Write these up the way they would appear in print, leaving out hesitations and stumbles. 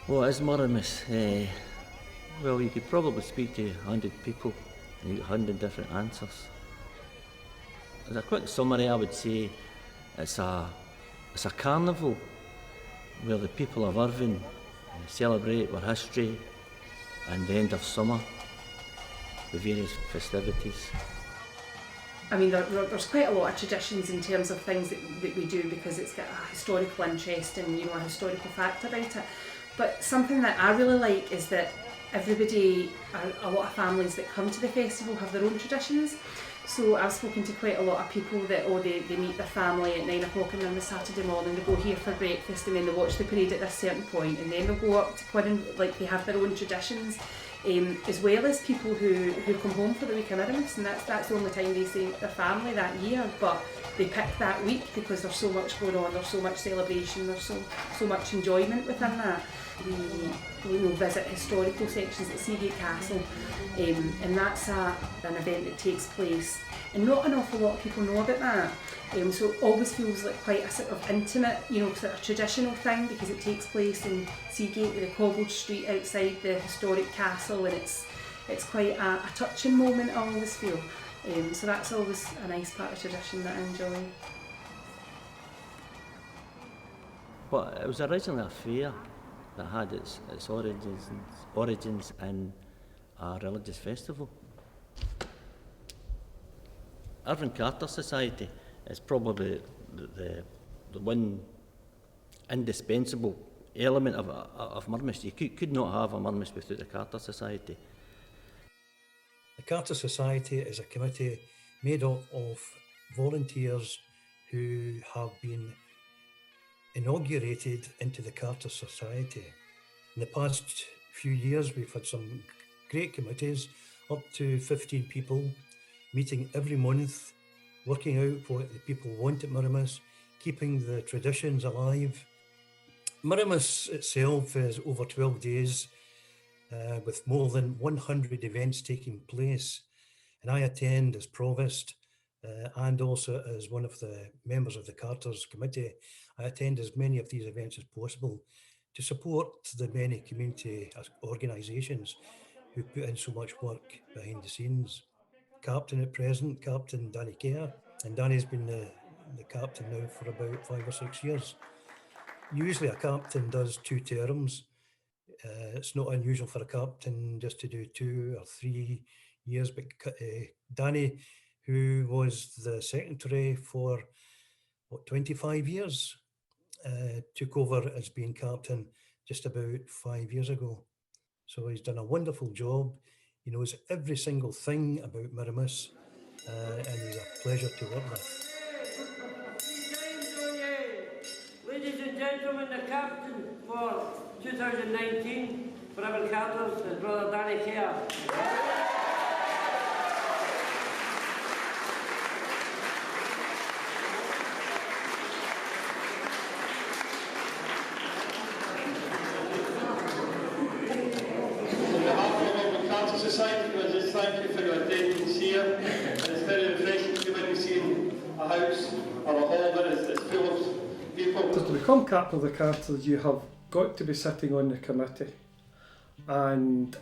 What is Marymass? Well, you could probably speak to 100 people and you get 100 different answers. As a quick summary, I would say it's a carnival where the people of Irvine celebrate their history and the end of summer with various festivities. I mean, there's quite a lot of traditions in terms of things that we do because it's got a historical interest and, a historical fact about it. But something that I really like is that everybody, a lot of families that come to the festival have their own traditions. So I've spoken to quite a lot of people that, they meet their family at 9 o'clock on the Saturday morning, they go here for breakfast and then they watch the parade at this certain point and then they'll go up to Quinn, they have their own traditions. As well as people who come home for the week of Marymass, and that's the only time they see their family that year, but they pick that week because there's so much going on, there's so much celebration, there's so much enjoyment within that. We visit historical sections at Seagate Castle, and that's an event that takes place, and not an awful lot of people know about that. So it always feels like quite a sort of intimate, sort of traditional thing because it takes place in Seagate with a cobbled street outside the historic castle, and it's quite a touching moment, I always feel. So that's always a nice part of tradition that I enjoy. Well, it was originally a fair that had its origins in a religious festival. Irvine Carter Society is probably the one indispensable element of Marymass. You could not have a Marymass without the Carter Society. The Carter Society is a committee made up of volunteers who have been inaugurated into the Carter Society. In the past few years, we've had some great committees, up to 15 people, meeting every month, working out what the people want at Marymass, keeping the traditions alive. Marymass itself is over 12 days with more than 100 events taking place. And I attend as Provost and also as one of the members of the Carter's Committee. I attend as many of these events as possible to support the many community organisations who put in so much work behind the scenes. Captain at present, Captain Danny Kerr, and Danny's been the captain now for about 5 or 6 years. Usually a captain does 2 terms. It's not unusual for a captain just to do 2 or 3 years, but Danny, who was the secretary for 25 years, took over as being captain just about 5 years ago. So he's done a wonderful job. He knows every single thing about Marymass, and he's a pleasure to work with. Ladies and gentlemen, the captain for 2019 for Irvine Carters is Brother Danny Kerr. Society, I just thank you for your attendance here. And it's very refreshing to be seeing a house or a hall that is full of people. To become captain of the Carters, you have got to be sitting on the committee, and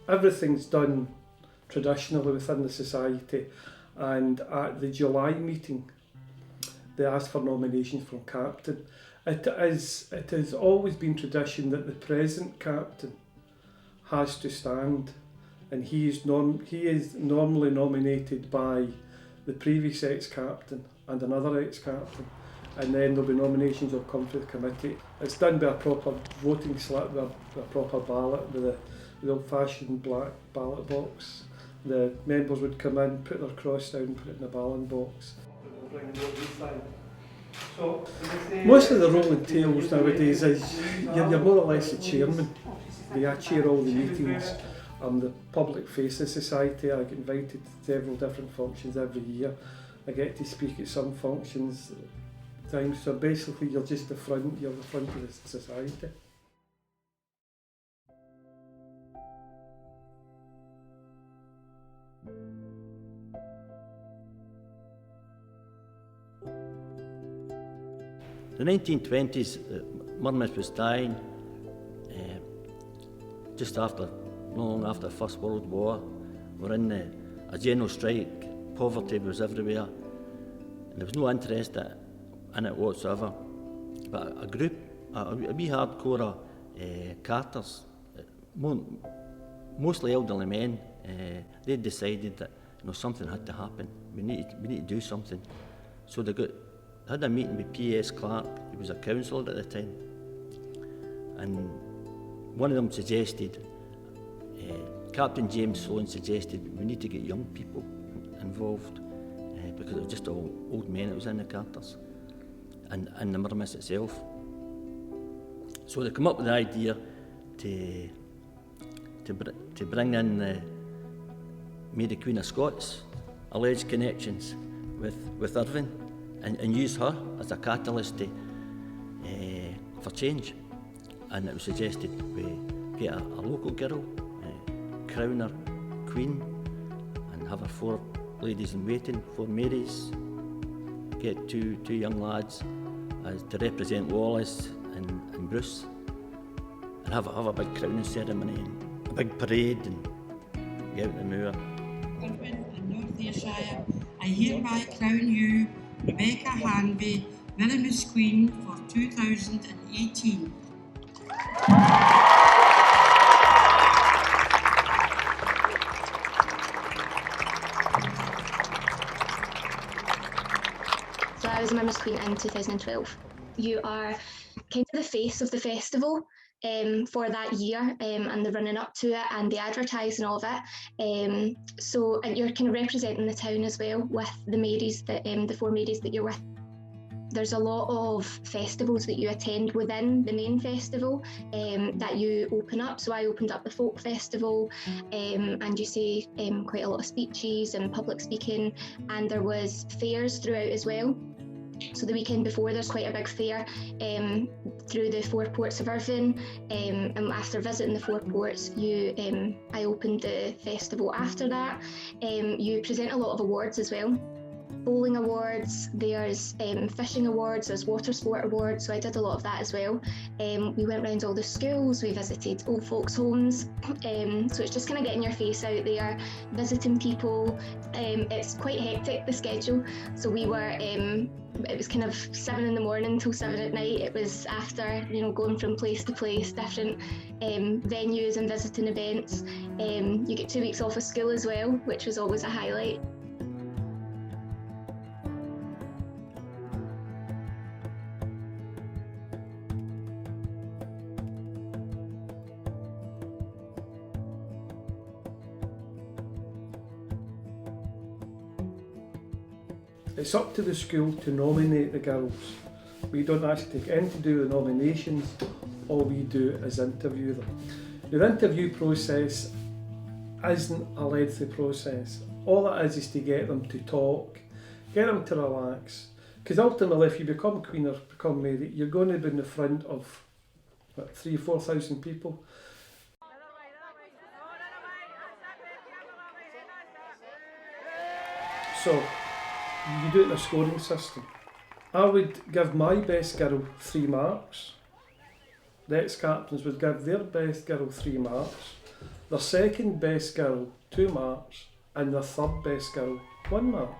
everything's done traditionally within the society. And at the July meeting, they asked for nominations from captain. It has always been tradition that the present captain has to stand, and he is normally nominated by the previous ex-captain and another ex-captain, and then there'll be nominations will come to the committee. It's done by a proper voting slip, with a proper ballot, with the old-fashioned black ballot box. The members would come in, put their cross down, and put it in the ballot box. So, most of the role entails nowadays is you're more or less the chairman. I chair all the meetings. I'm the public face of society. I get invited to several different functions every year. I get to speak at some functions times. So basically you're just the front of the society. The 1920s, Marymass was dying. just after, not long after the First World War. We're in a general strike, poverty was everywhere, and there was no interest in it whatsoever. But a group, a wee hardcore carters, mostly elderly men, they decided that something had to happen. We need to do something. So they had a meeting with P.S. Clark. He was a councillor at the time, and one of them suggested, Captain James Sloan suggested, we need to get young people involved, because it was just all old men that was in the carters and the Marymass itself. So they come up with the idea to bring in Mary Queen of Scots' alleged connections with Irving, and use her as a catalyst for change. And it was suggested we get a local girl, crown her queen, and have her 4 ladies in waiting, 4 Marys, get two young lads to represent Wallace and Bruce, and have a big crowning ceremony and a big parade and get out the moor. Irving in North Ayrshire, I hereby crown you Rebecca Hanby, Marymass Queen for 2018. So I was a Marymass Queen in 2012. You are kind of the face of the festival for that year, and the running up to it and the advertising of it. So and you're kind of representing the town as well with the Marys, the 4 Marys that you're with. There's a lot of festivals that you attend within the main festival that you open up. So I opened up the folk festival, and you see quite a lot of speeches and public speaking, and there was fairs throughout as well. So the weekend before, there's quite a big fair through the 4 ports of Irving, and after visiting the 4 ports, I opened the festival after that. You present a lot of awards as well. Bowling awards, there's fishing awards, there's water sport awards, so I did a lot of that as well. We went round all the schools, we visited old folks' homes, so it's just kind of getting your face out there, visiting people. It's quite hectic, the schedule, so we were, it was kind of 7 in the morning till 7 at night. It was after, going from place to place, different venues and visiting events. You get 2 weeks off of school as well, which was always a highlight. It's up to the school to nominate the girls. We don't actually take anything to do with the nominations. All we do is interview them. The interview process isn't a lengthy process. All it is to get them to talk, get them to relax. Because ultimately, if you become Queen or become Mary, you're going to be in the front of 3,000 or 4,000 people. So, you do it in a scoring system. I would give my best girl 3 marks. The ex-captains would give their best girl 3 marks. Their second best girl 2 marks. And their third best girl 1 mark.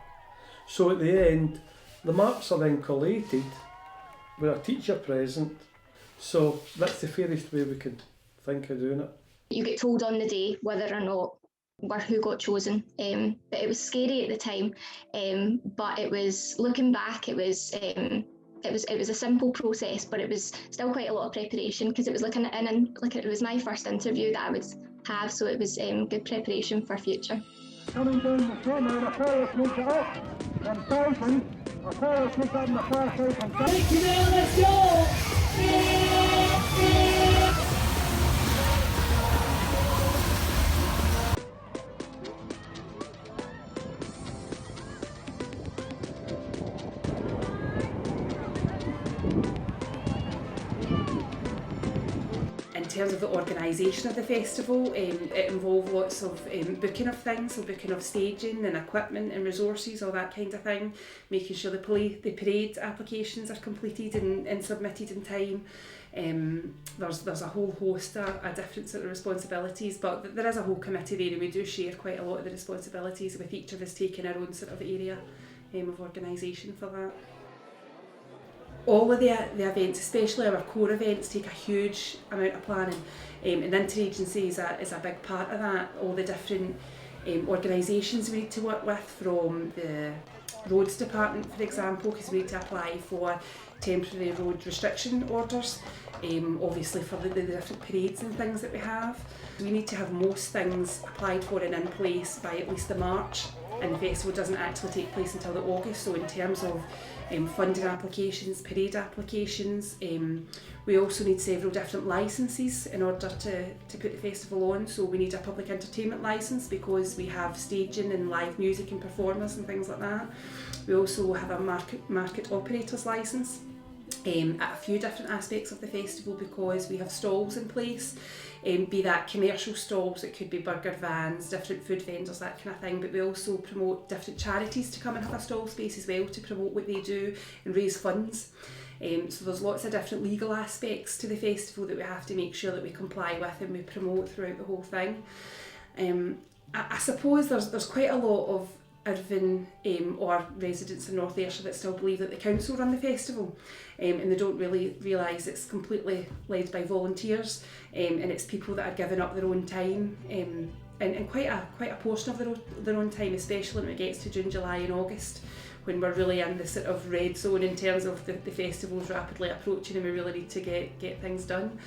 So at the end, the marks are then collated with a teacher present. So that's the fairest way we can think of doing it. You get told on the day whether or not who got chosen, but it was scary at the time, but it was, looking back, it was a simple process, but it was still quite a lot of preparation, because it was it was my first interview that I would have, so it was good preparation for future. Coming down the corner, a fellow sneaks it up, and 1,000, a fellow sneaks up in the far side, and let's go! terms of the organisation of the festival, it involved lots of booking of things, so booking of staging and equipment and resources, all that kind of thing, making sure the parade applications are completed and submitted in time. There's a whole host of different sort of responsibilities, but there is a whole committee there, and we do share quite a lot of the responsibilities, with each of us taking our own sort of area of organisation for that. All of the events, especially our core events, take a huge amount of planning, and interagency is a big part of that. All the different organisations we need to work with, from the roads department, for example, because we need to apply for temporary road restriction orders, obviously for the different parades and things that we have. We need to have most things applied for and in place by at least the March, and the festival doesn't actually take place until the August. So in terms of funding applications, parade applications, we also need several different licences in order to put the festival on. So we need a public entertainment licence because we have staging and live music and performers and things like that. We also have a market operators licence at a few different aspects of the festival, because we have stalls in place, be that commercial stalls, it could be burger vans, different food vendors, that kind of thing, but we also promote different charities to come and have a stall space as well to promote what they do and raise funds. So there's lots of different legal aspects to the festival that we have to make sure that we comply with and we promote throughout the whole thing. I suppose there's quite a lot of Irvine or residents in North Ayrshire that still believe that the council run the festival, and they don't really realise it's completely led by volunteers, and it's people that are giving up their own time, and quite a portion of their own time, especially when it gets to June, July and August, when we're really in the sort of red zone in terms of the festival's rapidly approaching and we really need to get things done.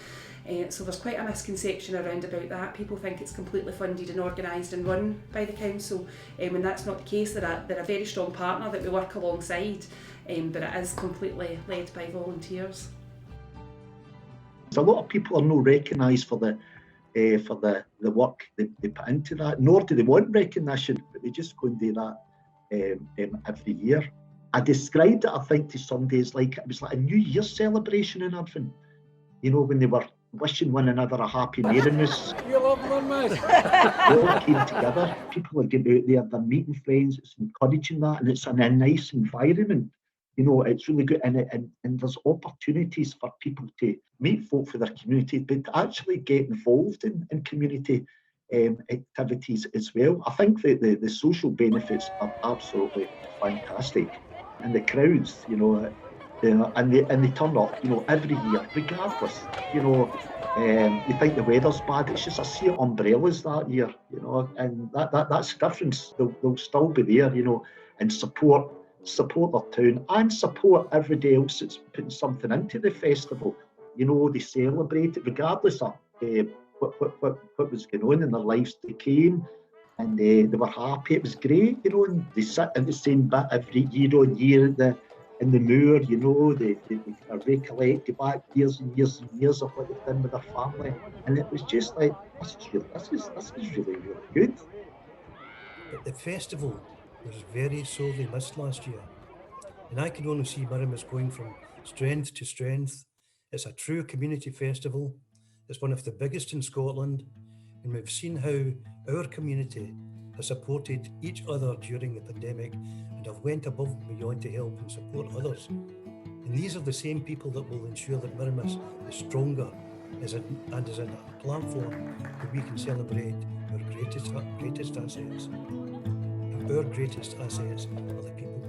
So there's quite a misconception around about that. People think it's completely funded and organised and run by the council, and that's not the case. They're a very strong partner that we work alongside, but it is completely led by volunteers. A lot of people are not recognised for the work they put into that, nor do they want recognition, but they just go and do that every year. I described it, I think, to somebody as like, it was like a New Year's celebration in Irvine. You know, when they were wishing one another a happy Marymass. You love Marymass. They all came together. People are getting out there, they're meeting friends, it's encouraging that, and it's in a nice environment. You know, it's really good, and there's opportunities for people to meet folk for their community, but to actually get involved in community activities as well. I think that the social benefits are absolutely fantastic, and the crowds, you know, and they turn up, you know, every year, regardless. You know, you think the weather's bad, it's just a sea of umbrellas that year, you know, and that's the difference. They'll still be there, you know, and support their town and support everybody else that's putting something into the festival. You know, they celebrate it regardless of what was going on in their lives. They came and they were happy. It was great, you know, and they sit in the same bit every year on year in the moor, you know, they recollect back years and years and years of what they've done with their family, and it was just like, this is really, really good. But the festival was very sorely missed last year, and I can only see Marymass going from strength to strength. It's a true community festival. It's one of the biggest in Scotland, and we've seen how our community has supported each other during the pandemic and have went above and beyond to help and support others. And these are the same people that will ensure that Marymass is stronger and is in a platform where we can celebrate our greatest assets. And our greatest assets are the people.